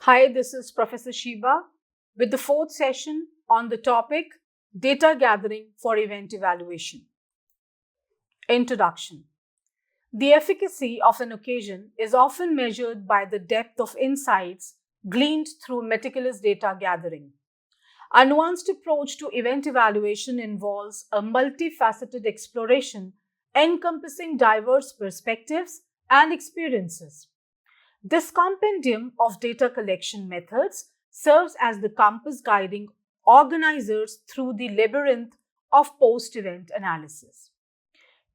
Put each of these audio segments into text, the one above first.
Hi, this is Professor Shiba with the fourth session on the topic Data Gathering for Event Evaluation. Introduction. The efficacy of an occasion is often measured by the depth of insights gleaned through meticulous data gathering. A nuanced approach to event evaluation involves a multifaceted exploration encompassing diverse perspectives and experiences. This compendium of data collection methods serves as the compass guiding organizers through the labyrinth of post event analysis.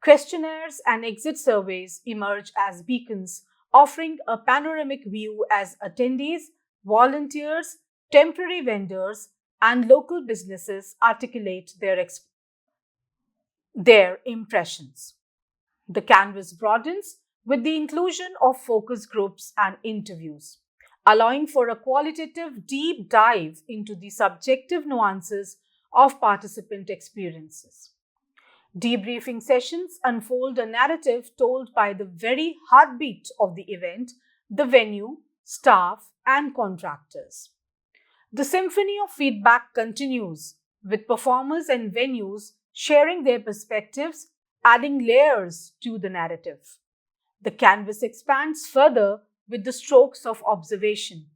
Questionnaires and exit surveys emerge as beacons, offering a panoramic view as attendees, volunteers, temporary vendors, and local businesses articulate their impressions. The canvas broadens with the inclusion of focus groups and interviews, allowing for a qualitative deep dive into the subjective nuances of participant experiences. Debriefing sessions unfold a narrative told by the very heartbeat of the event, the venue, staff, and contractors. The symphony of feedback continues, with performers and venues sharing their perspectives, adding layers to the narrative. The canvas expands further with the strokes of observation,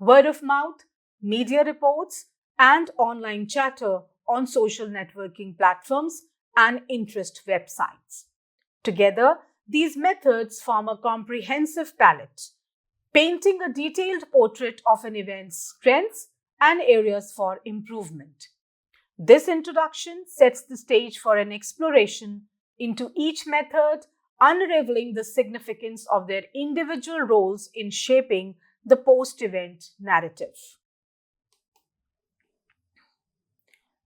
word of mouth, media reports, and online chatter on social networking platforms and interest websites. Together, these methods form a comprehensive palette, painting a detailed portrait of an event's strengths and areas for improvement. This introduction sets the stage for an exploration into each method, unraveling the significance of their individual roles in shaping the post event narrative.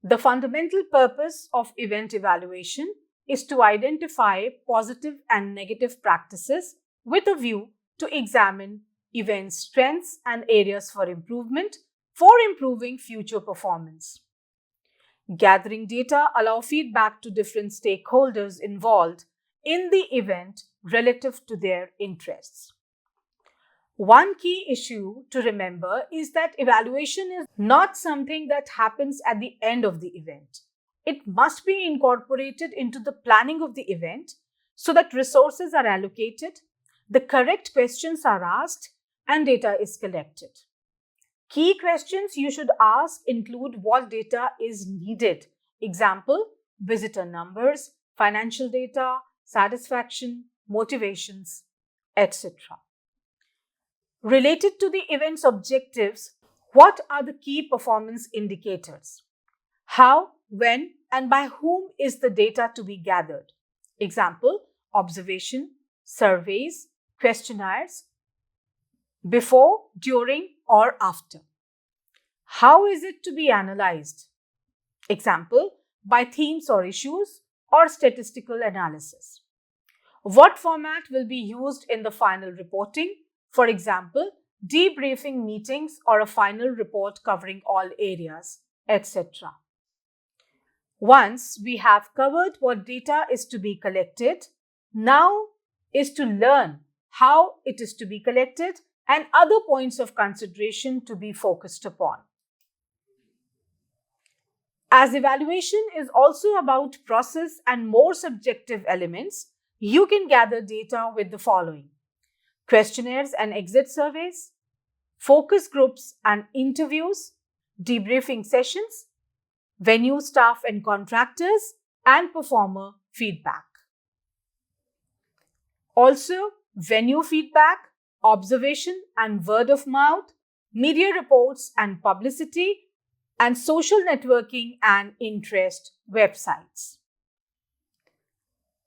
The fundamental purpose of event evaluation is to identify positive and negative practices with a view to examine event strengths and areas for improvement for improving future performance. Gathering data allow feedback to different stakeholders involved in the event relative to their interests. One key issue to remember is that evaluation is not something that happens at the end of the event. It must be incorporated into the planning of the event so that resources are allocated, the correct questions are asked, and data is collected. Key questions you should ask include what data is needed. Example, visitor numbers, financial data, satisfaction, motivations, etc. Related to the event's objectives, what are the key performance indicators? How, when, and by whom is the data to be gathered? Example, observation, surveys, questionnaires, before, during, or after. How is it to be analyzed? Example, by themes or issues or statistical analysis. What format will be used in the final reporting? For example, debriefing meetings or a final report covering all areas, etc. Once we have covered what data is to be collected, now is to learn how it is to be collected and other points of consideration to be focused upon. As evaluation is also about process and more subjective elements, you can gather data with the following: questionnaires and exit surveys, focus groups and interviews, debriefing sessions, venue staff and contractors, and performer feedback. Also, venue feedback, observation and word of mouth, media reports and publicity, and social networking and interest websites.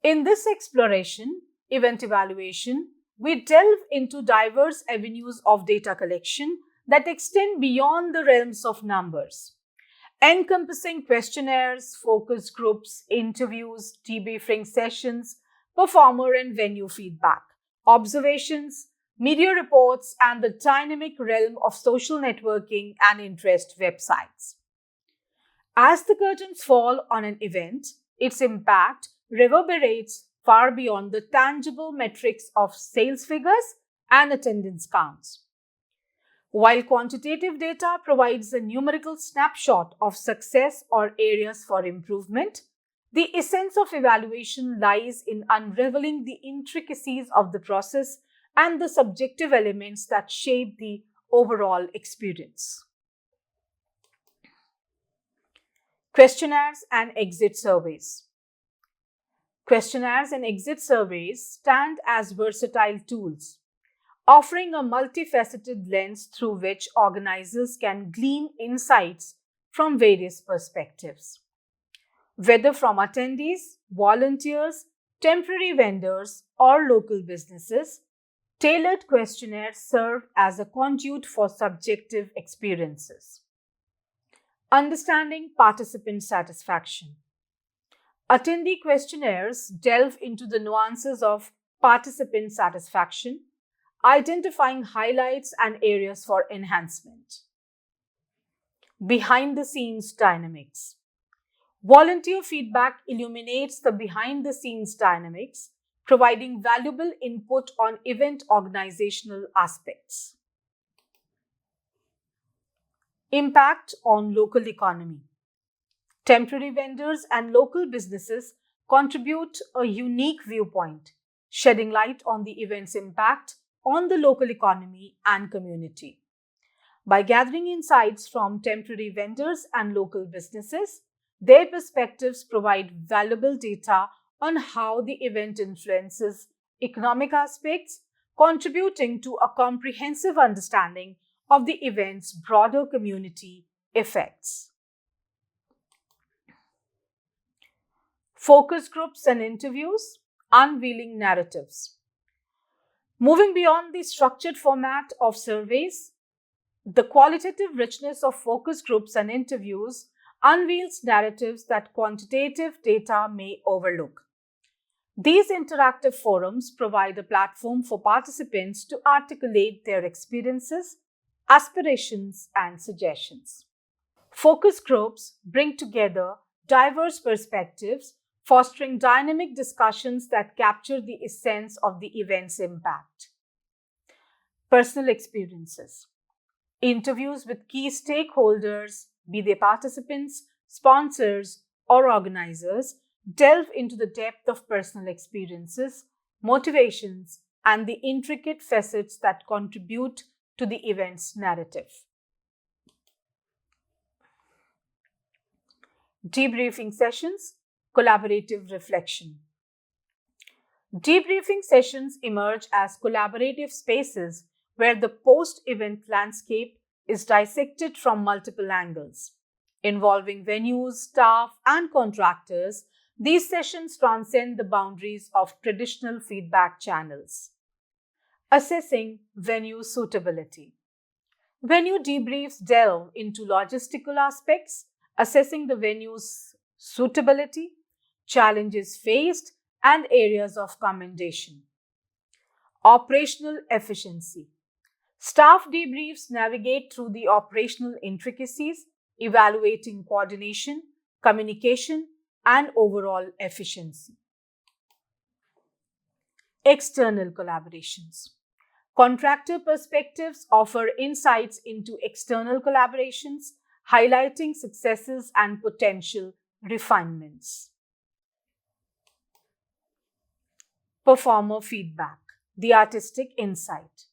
In this exploration, event evaluation, we delve into diverse avenues of data collection that extend beyond the realms of numbers, encompassing questionnaires, focus groups, interviews, debriefing sessions, performer and venue feedback, observations, media reports, and the dynamic realm of social networking and interest websites. As the curtains fall on an event, its impact reverberates far beyond the tangible metrics of sales figures and attendance counts. While quantitative data provides a numerical snapshot of success or areas for improvement, the essence of evaluation lies in unraveling the intricacies of the process and the subjective elements that shape the overall experience. Questionnaires and exit surveys. Questionnaires and exit surveys stand as versatile tools, offering a multifaceted lens through which organizers can glean insights from various perspectives. Whether from attendees, volunteers, temporary vendors, or local businesses, tailored questionnaires serve as a conduit for subjective experiences. Understanding participant satisfaction. Attendee questionnaires delve into the nuances of participant satisfaction, identifying highlights and areas for enhancement. Behind the scenes dynamics. Volunteer feedback illuminates the behind the scenes dynamics, providing valuable input on event organizational aspects. Impact on local economy. Temporary vendors and local businesses contribute a unique viewpoint, shedding light on the event's impact on the local economy and community. By gathering insights from temporary vendors and local businesses, their perspectives provide valuable data on how the event influences economic aspects, contributing to a comprehensive understanding of the event's broader community effects. Focus groups and interviews, unveiling narratives. Moving beyond the structured format of surveys, the qualitative richness of focus groups and interviews unveils narratives that quantitative data may overlook. These interactive forums provide a platform for participants to articulate their experiences, aspirations, and suggestions. Focus groups bring together diverse perspectives, fostering dynamic discussions that capture the essence of the event's impact. Personal experiences. Interviews with key stakeholders, be they participants, sponsors, or organizers, delve into the depth of personal experiences, motivations, and the intricate facets that contribute to the event's narrative. Debriefing sessions, collaborative reflection. Debriefing sessions emerge as collaborative spaces where the post-event landscape is dissected from multiple angles. Involving venues, staff, and contractors, these sessions transcend the boundaries of traditional feedback channels. Assessing venue suitability. Venue debriefs delve into logistical aspects, assessing the venue's suitability, challenges faced, and areas of commendation. Operational efficiency. Staff debriefs navigate through the operational intricacies, evaluating coordination, communication, and overall efficiency. External collaborations. Contractor perspectives offer insights into external collaborations, highlighting successes and potential refinements. Performer feedback, the artistic insight.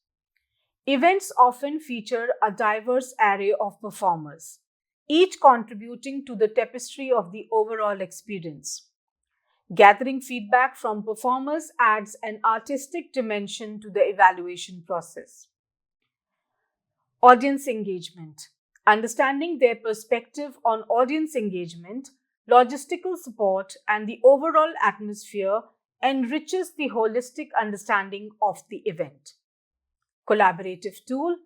Events often feature a diverse array of performers, each contributing to the tapestry of the overall experience. Gathering feedback from performers adds an artistic dimension to the evaluation process. Audience engagement. Understanding their perspective on audience engagement, logistical support, and the overall atmosphere enriches the holistic understanding of the event. Collaborative tool.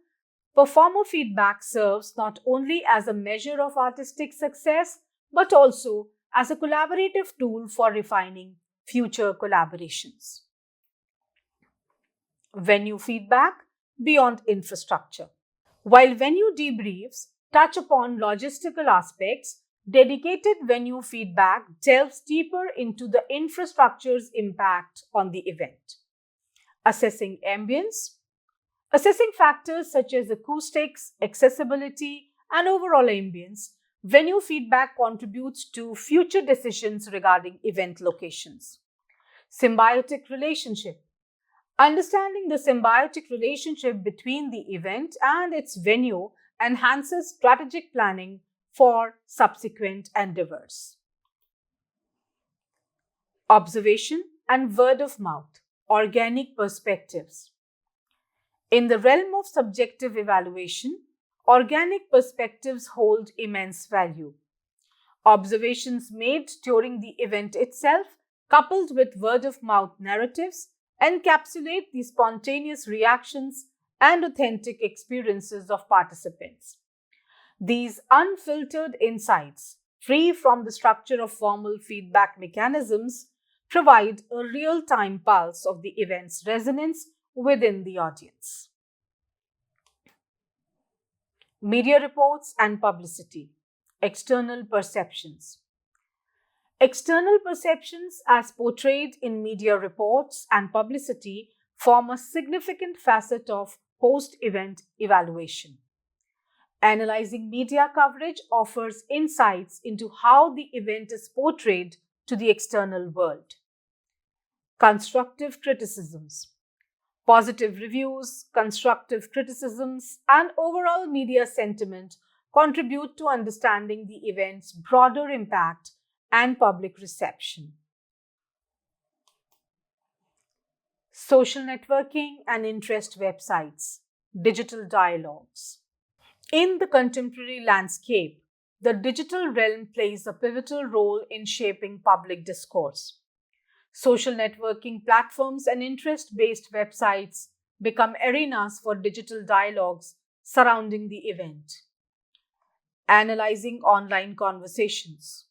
Performer feedback serves not only as a measure of artistic success, but also as a collaborative tool for refining future collaborations. Venue feedback beyond infrastructure. While venue debriefs touch upon logistical aspects, dedicated venue feedback delves deeper into the infrastructure's impact on the event. Assessing ambience. Assessing factors such as acoustics, accessibility, and overall ambience, venue feedback contributes to future decisions regarding event locations. Symbiotic relationship. Understanding the symbiotic relationship between the event and its venue enhances strategic planning for subsequent endeavors. Observation and word of mouth, organic perspectives. In the realm of subjective evaluation, organic perspectives hold immense value. Observations made during the event itself, coupled with word of mouth narratives, encapsulate the spontaneous reactions and authentic experiences of participants. These unfiltered insights, free from the structure of formal feedback mechanisms, provide a real time pulse of the event's resonance within the audience. Media reports and publicity, external perceptions. External perceptions, as portrayed in media reports and publicity, form a significant facet of post event evaluation. Analyzing media coverage offers insights into how the event is portrayed to the external world. Constructive criticisms. Positive reviews, constructive criticisms, and overall media sentiment contribute to understanding the event's broader impact and public reception. Social networking and interest websites, digital dialogues. In the contemporary landscape, the digital realm plays a pivotal role in shaping public discourse. Social networking platforms and interest-based websites become arenas for digital dialogues surrounding the event. Analyzing online conversations.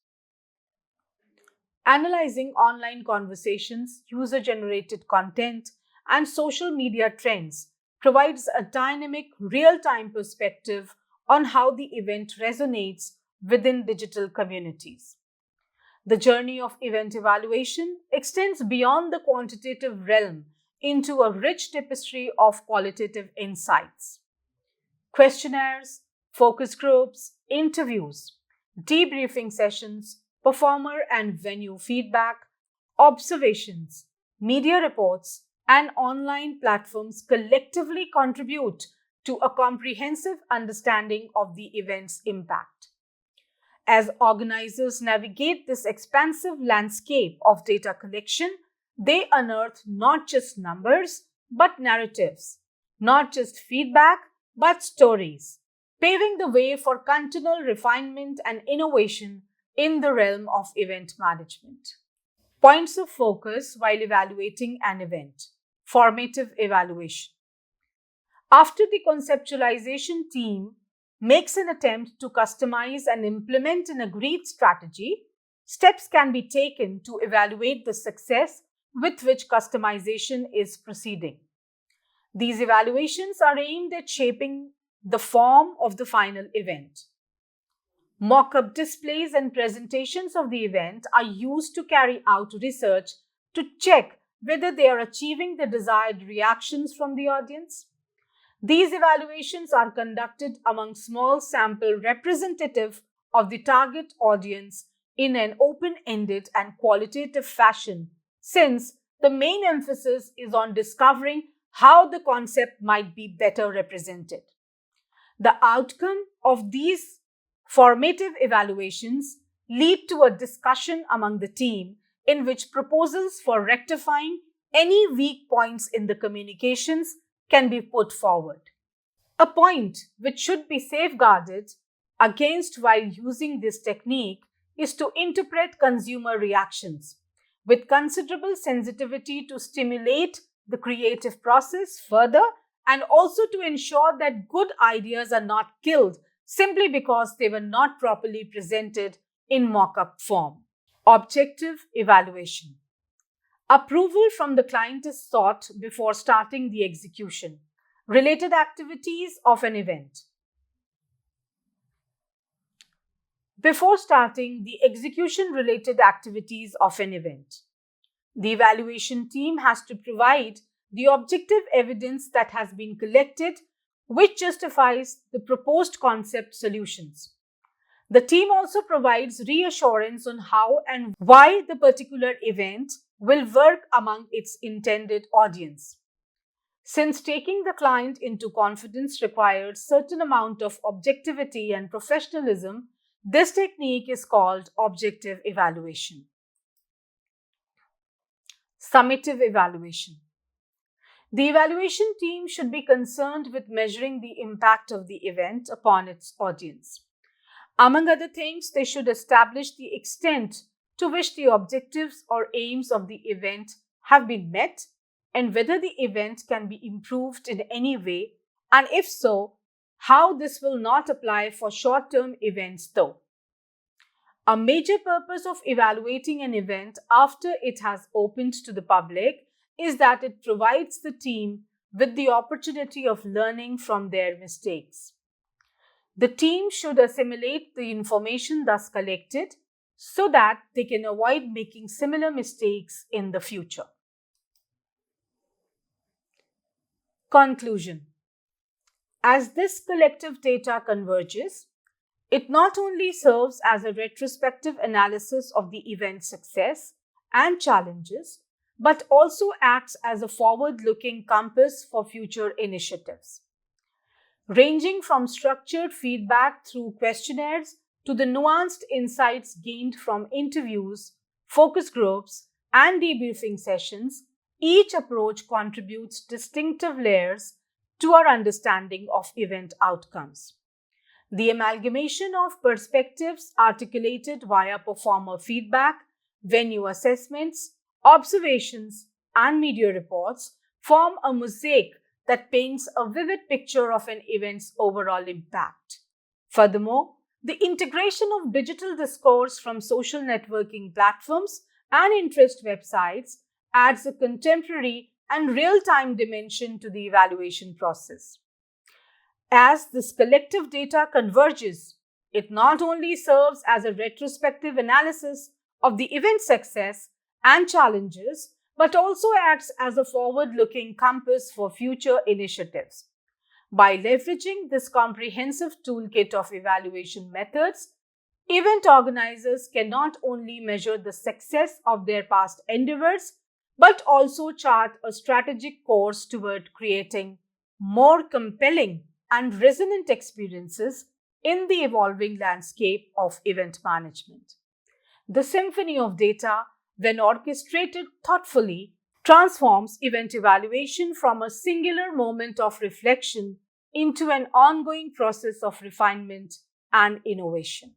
Analyzing online conversations, user-generated content, and social media trends provides a dynamic, real-time perspective on how the event resonates within digital communities. The journey of event evaluation extends beyond the quantitative realm into a rich tapestry of qualitative insights. Questionnaires, focus groups, interviews, debriefing sessions, performer and venue feedback, observations, media reports, and online platforms collectively contribute to a comprehensive understanding of the event's impact. As organizers navigate this expansive landscape of data collection, they unearth not just numbers, but narratives, not just feedback, but stories, paving the way for continual refinement and innovation in the realm of event management. Points of focus while evaluating an event. Formative evaluation. After the conceptualization team makes an attempt to customize and implement an agreed strategy, steps can be taken to evaluate the success with which customization is proceeding. These evaluations are aimed at shaping the form of the final event. Mock-up displays and presentations of the event are used to carry out research to check whether they are achieving the desired reactions from the audience. These evaluations are conducted among small sample representative of the target audience in an open-ended and qualitative fashion, since the main emphasis is on discovering how the concept might be better represented. The outcome of these formative evaluations lead to a discussion among the team in which proposals for rectifying any weak points in the communications can be put forward. A point which should be safeguarded against while using this technique is to interpret consumer reactions with considerable sensitivity to stimulate the creative process further and also to ensure that good ideas are not killed simply because they were not properly presented in mock-up form. Objective evaluation. Approval from the client is sought before starting the execution. Related activities of an event. Before starting the execution-related activities of an event, the evaluation team has to provide the objective evidence that has been collected which justifies the proposed concept solutions. The team also provides reassurance on how and why the particular event will work among its intended audience. Since taking the client into confidence requires certain amount of objectivity and professionalism, this technique is called objective evaluation. Summative evaluation. The evaluation team should be concerned with measuring the impact of the event upon its audience. Among other things, they should establish the extent to which the objectives or aims of the event have been met and whether the event can be improved in any way, and if so, how this will not apply for short-term events though. A major purpose of evaluating an event after it has opened to the public is that it provides the team with the opportunity of learning from their mistakes. The team should assimilate the information thus collected so that they can avoid making similar mistakes in the future. Conclusion. As this collective data converges, it not only serves as a retrospective analysis of the event's success and challenges, but also acts as a forward-looking compass for future initiatives. Ranging from structured feedback through questionnaires to the nuanced insights gained from interviews, focus groups, and debriefing sessions, each approach contributes distinctive layers to our understanding of event outcomes. The amalgamation of perspectives articulated via performer feedback, venue assessments, observations, and media reports form a mosaic that paints a vivid picture of an event's overall impact. Furthermore, the integration of digital discourse from social networking platforms and interest websites adds a contemporary and real-time dimension to the evaluation process. As this collective data converges, it not only serves as a retrospective analysis of the event's success and challenges, but also acts as a forward-looking compass for future initiatives. By leveraging this comprehensive toolkit of evaluation methods, event organizers can not only measure the success of their past endeavors, but also chart a strategic course toward creating more compelling and resonant experiences in the evolving landscape of event management. The symphony of data, when orchestrated thoughtfully, transforms event evaluation from a singular moment of reflection into an ongoing process of refinement and innovation.